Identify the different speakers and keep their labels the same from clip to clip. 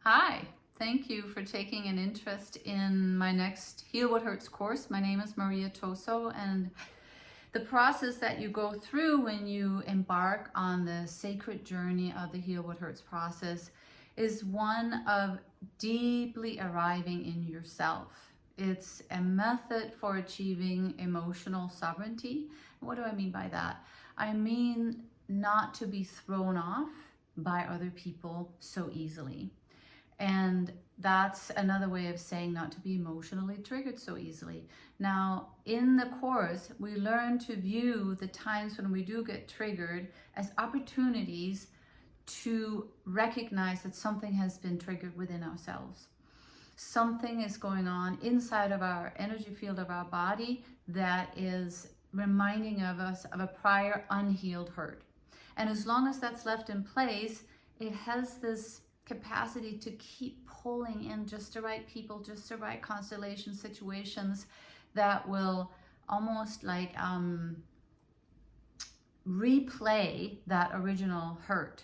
Speaker 1: Hi, thank you for taking an interest in my next Heal What Hurts course. My name is Maria Toso, and the process that you go through when you embark on the sacred journey of the Heal What Hurts process is one of deeply arriving in yourself. It's a method for achieving emotional sovereignty. What do I mean by that? I mean not to be thrown off by other people so easily. And that's another way of saying not to be emotionally triggered so easily. Now, in the course, we learn to view the times when we do get triggered as opportunities to recognize that something has been triggered within ourselves. Something is going on inside of our energy field of our body that is reminding of us of a prior unhealed hurt. And as long as that's left in place, it has this capacity to keep pulling in just the right people, just the right constellation situations that will almost like replay that original hurt.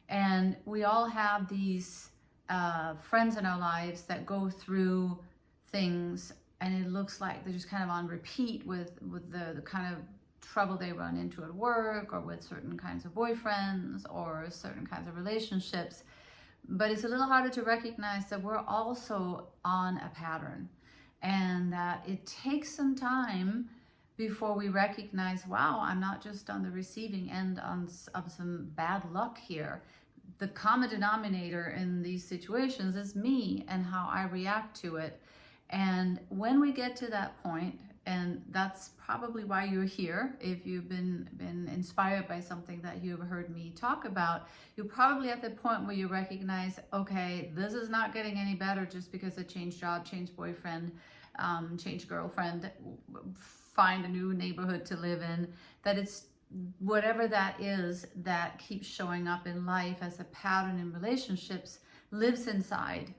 Speaker 1: And we all have these friends in our lives that go through things and it looks like they're just kind of on repeat with the kind of trouble they run into at work or with certain kinds of boyfriends or certain kinds of relationships. But it's a little harder to recognize that we're also on a pattern and that it takes some time before we recognize, wow, I'm not just on the receiving end of some bad luck here. The common denominator in these situations is me and how I react to it. And when we get to that point, and that's probably why you're here. If you've been inspired by something that you've heard me talk about, you're probably at the point where you recognize, okay, this is not getting any better just because I changed job, changed boyfriend, changed girlfriend, find a new neighborhood to live in, that it's whatever that is that keeps showing up in life as a pattern in relationships lives inside.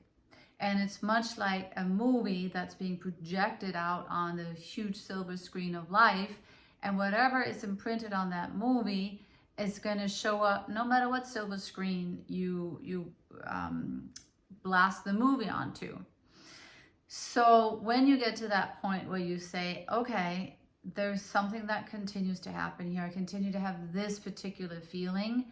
Speaker 1: And it's much like a movie that's being projected out on the huge silver screen of life. And whatever is imprinted on that movie is going to show up no matter what silver screen you blast the movie onto. So when you get to that point where you say, okay, there's something that continues to happen here. I continue to have this particular feeling.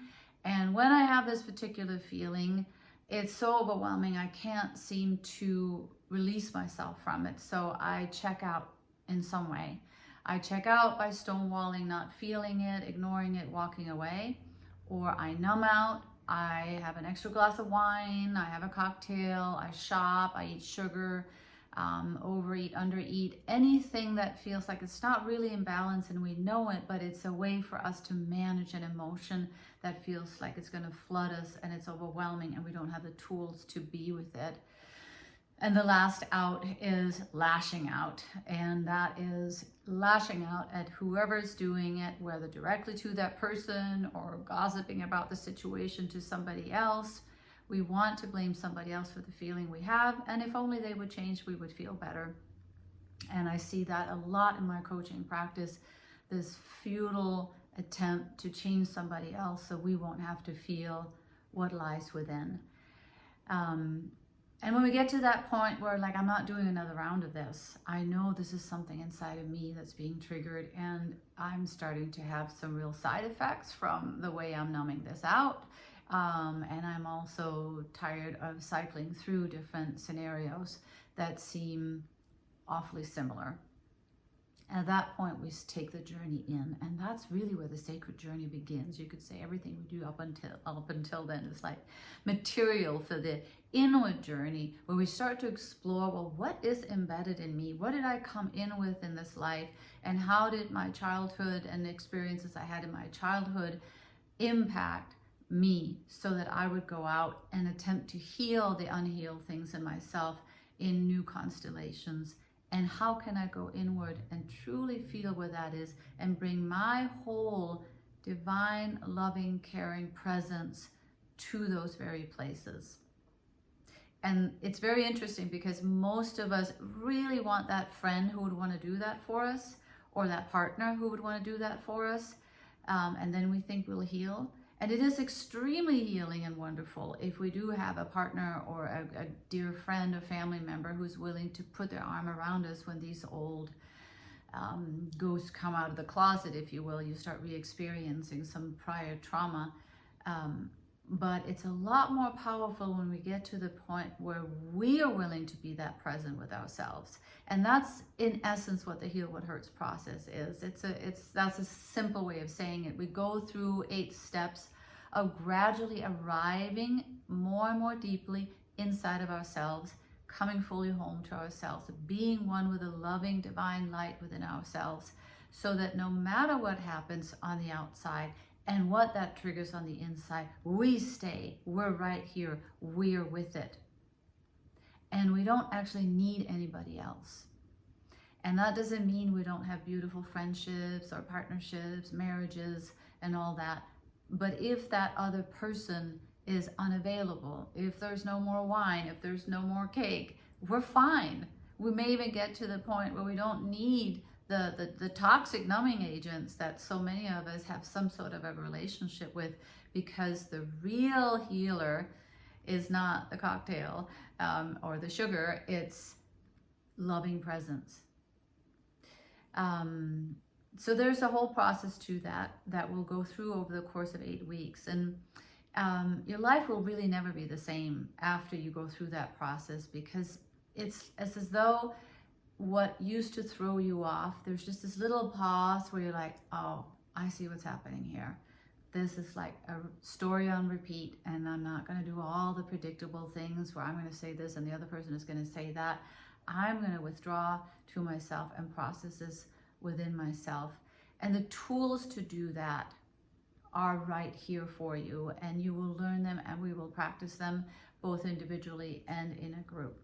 Speaker 1: And when I have this particular feeling, it's so overwhelming, I can't seem to release myself from it. So I check out in some way. I check out by stonewalling, not feeling it, ignoring it, walking away. Or I numb out, I have an extra glass of wine, I have a cocktail, I shop, I eat sugar, overeat, undereat, anything that feels like it's not really in balance and we know it, but it's a way for us to manage an emotion that feels like it's going to flood us and it's overwhelming and we don't have the tools to be with it. And the last out is lashing out, and that is lashing out at whoever's doing it, whether directly to that person or gossiping about the situation to somebody else. We want to blame somebody else for the feeling we have, and if only they would change, we would feel better. And I see that a lot in my coaching practice, this futile attempt to change somebody else so we won't have to feel what lies within. And when we get to that point where like, I'm not doing another round of this, I know this is something inside of me that's being triggered, and I'm starting to have some real side effects from the way I'm numbing this out. And I'm also tired of cycling through different scenarios that seem awfully similar. At that point, we take the journey in, and that's really where the sacred journey begins. You could say everything we do up until then is like material for the inward journey, where we start to explore, well, what is embedded in me? What did I come in with in this life? And how did my childhood and the experiences I had in my childhood impact me so that I would go out and attempt to heal the unhealed things in myself in new constellations? And how can I go inward and truly feel where that is and bring my whole divine, loving, caring presence to those very places? And it's very interesting because most of us really want that friend who would want to do that for us, or that partner who would want to do that for us. And then we think we'll heal. And it is extremely healing and wonderful if we do have a partner or a dear friend or family member who's willing to put their arm around us when these old ghosts come out of the closet, if you will. You start re-experiencing some prior trauma. But it's a lot more powerful when we get to the point where we are willing to be that present with ourselves. And that's in essence what the Heal What Hurts process is. That's a simple way of saying it. We go through 8 steps of gradually arriving more and more deeply inside of ourselves, coming fully home to ourselves, being one with a loving divine light within ourselves, so that no matter what happens on the outside and what that triggers on the inside, we stay, we're right here, we're with it. And we don't actually need anybody else. And that doesn't mean we don't have beautiful friendships or partnerships, marriages, and all that. But if that other person is unavailable, if there's no more wine, if there's no more cake, we're fine. We may even get to the point where we don't need the toxic numbing agents that so many of us have some sort of a relationship with, because the real healer is not the cocktail or the sugar, it's loving presence. So there's a whole process to that we'll go through over the course of 8 weeks. And your life will really never be the same after you go through that process, because it's as though what used to throw you off, there's just this little pause where you're like, oh, I see what's happening here. This is like a story on repeat, and I'm not going to do all the predictable things where I'm going to say this and the other person is going to say that. I'm going to withdraw to myself and process this within myself. And the tools to do that are right here for you, and you will learn them, and we will practice them both individually and in a group.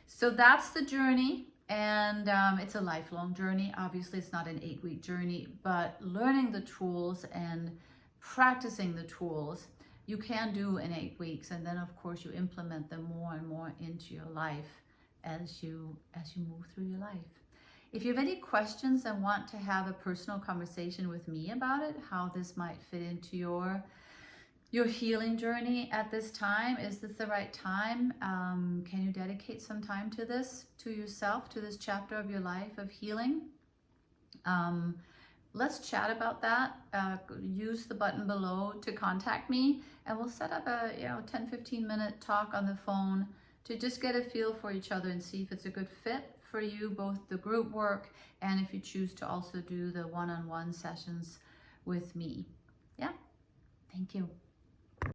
Speaker 1: So that's the journey. And it's a lifelong journey. Obviously, it's not an 8-week journey, but learning the tools and practicing the tools, you can do in 8 weeks. And then, of course, you implement them more and more into your life as you move through your life. If you have any questions and want to have a personal conversation with me about it, how this might fit into your healing journey at this time, is this the right time? Can you dedicate some time to this, to yourself, to this chapter of your life of healing? Let's chat about that. Use the button below to contact me, and we'll set up a 10-15 minute talk on the phone to just get a feel for each other and see if it's a good fit for you, both the group work and if you choose to also do the one-on-one sessions with me. Yeah, thank you.